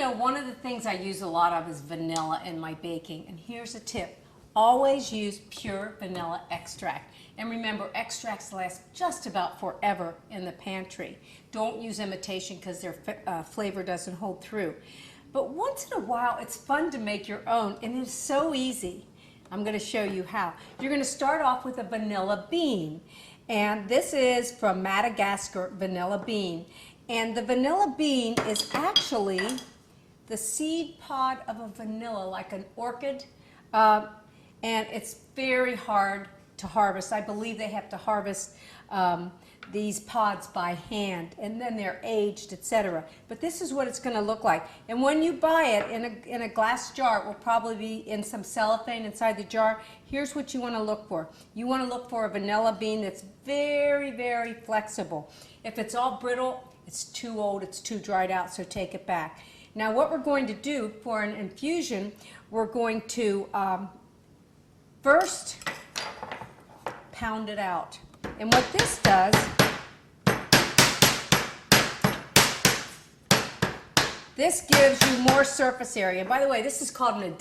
know, one of the things I use a lot of is vanilla in my baking. And here's a tip. Always use pure vanilla extract. And remember, extracts last just about forever in the pantry. Don't use imitation because their flavor doesn't hold through. But once in a while, it's fun to make your own, and it's so easy. I'm going to show you how. You're going to start off with a vanilla bean. And this is from Madagascar vanilla bean. And the vanilla bean is actually the seed pod of a vanilla, like an orchid. And it's very hard to harvest. I believe they have to harvest these pods by hand, and then they're aged, etc. But this is what it's going to look like. And when you buy it in a glass jar, it will probably be in some cellophane inside the jar. Here's what you want to look for. You want to look for a vanilla bean that's very, very flexible. If it's all brittle, it's too old, it's too dried out, so take it back. Now what we're going to do for an infusion, we're going to first pound it out. And what this does, this gives you more surface area. By the way, this is called an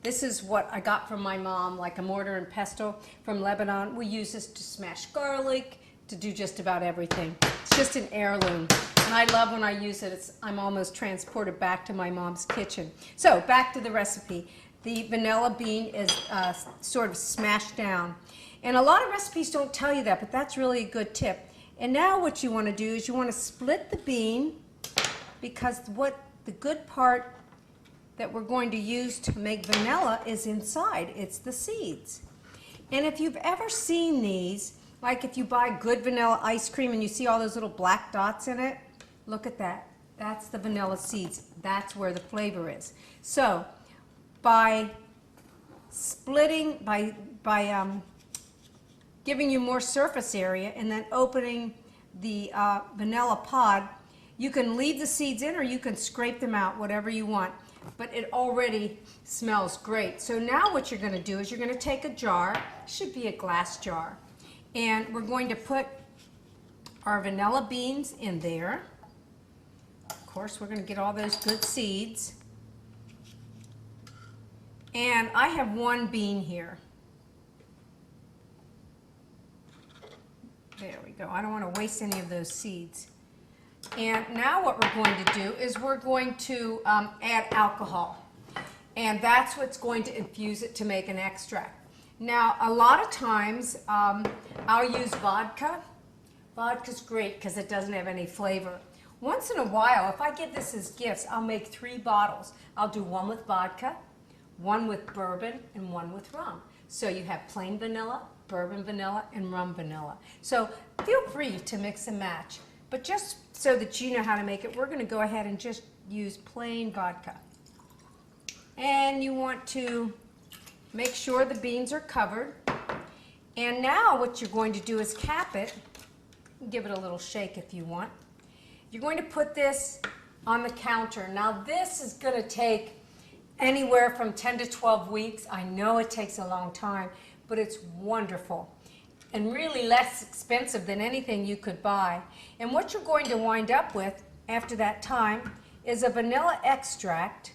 this is what I got from my mom, like a mortar and pestle from Lebanon. We use this to smash garlic, to do just about everything. It's just an heirloom. And I love when I use it. I'm almost transported back to my mom's kitchen. So back to the recipe. The vanilla bean is sort of smashed down. And a lot of recipes don't tell you that, but that's really a good tip. And now what you want to do is you want to split the bean, because what the good part that we're going to use to make vanilla is inside. It's the seeds. And if you've ever seen these, like if you buy good vanilla ice cream and you see all those little black dots in it, look at that. That's the vanilla seeds. That's where the flavor is. So by splitting, by giving you more surface area and then opening the vanilla pod, you can leave the seeds in or you can scrape them out, whatever you want. But it already smells great. So now what you're going to do is you're going to take a jar, should be a glass jar, and we're going to put our vanilla beans in there. Of course, we're going to get all those good seeds. And I have one bean here. There we go. I don't want to waste any of those seeds. And now what we're going to do is we're going to add alcohol. And that's what's going to infuse it to make an extract. Now, a lot of times I'll use vodka. Vodka's great because it doesn't have any flavor. Once in a while, if I give this as gifts, I'll make 3 bottles. I'll do one with vodka, one with bourbon, and one with rum. So you have plain vanilla, bourbon vanilla, and rum vanilla. So feel free to mix and match. But just so that you know how to make it, we're going to go ahead and just use plain vodka. And you want to make sure the beans are covered. And now what you're going to do is cap it. Give it a little shake if you want. You're going to put this on the counter. Now this is going to take anywhere from 10 to 12 weeks. I know it takes a long time, but it's wonderful and really less expensive than anything you could buy. And what you're going to wind up with after that time is a vanilla extract.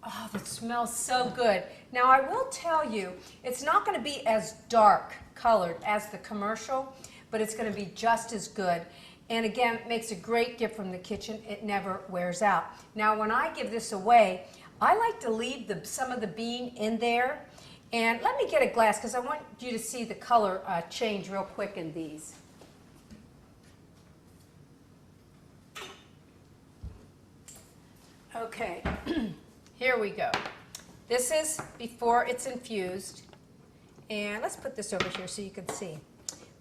Oh, that smells so good. Now I will tell you, it's not going to be as dark colored as the commercial, but it's going to be just as good. And again, it makes a great gift from the kitchen. It never wears out. Now when I give this away, I like to leave some of the bean in there. And let me get a glass because I want you to see the color change real quick in these. Okay, here we go. This is before it's infused. And let's put this over here so you can see.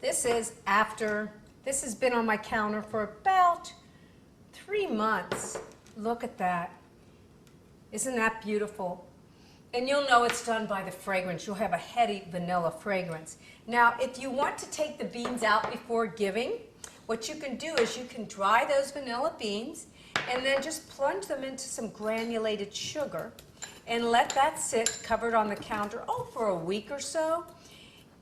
This is after. This has been on my counter for about 3 months. Look at that. Isn't that beautiful? And you'll know it's done by the fragrance. You'll have a heady vanilla fragrance. Now, if you want to take the beans out before giving, what you can do is you can dry those vanilla beans and then just plunge them into some granulated sugar and let that sit covered on the counter, for a week or so.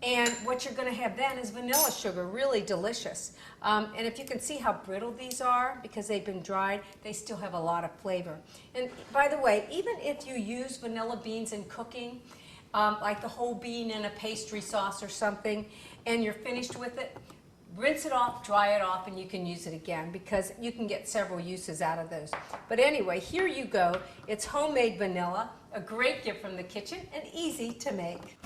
And what you're going to have then is vanilla sugar, really delicious. And if you can see how brittle these are, because they've been dried, they still have a lot of flavor. And by the way, even if you use vanilla beans in cooking, like the whole bean in a pastry sauce or something, and you're finished with it, rinse it off, dry it off, and you can use it again, because you can get several uses out of those. But anyway, here you go. It's homemade vanilla, a great gift from the kitchen, and easy to make.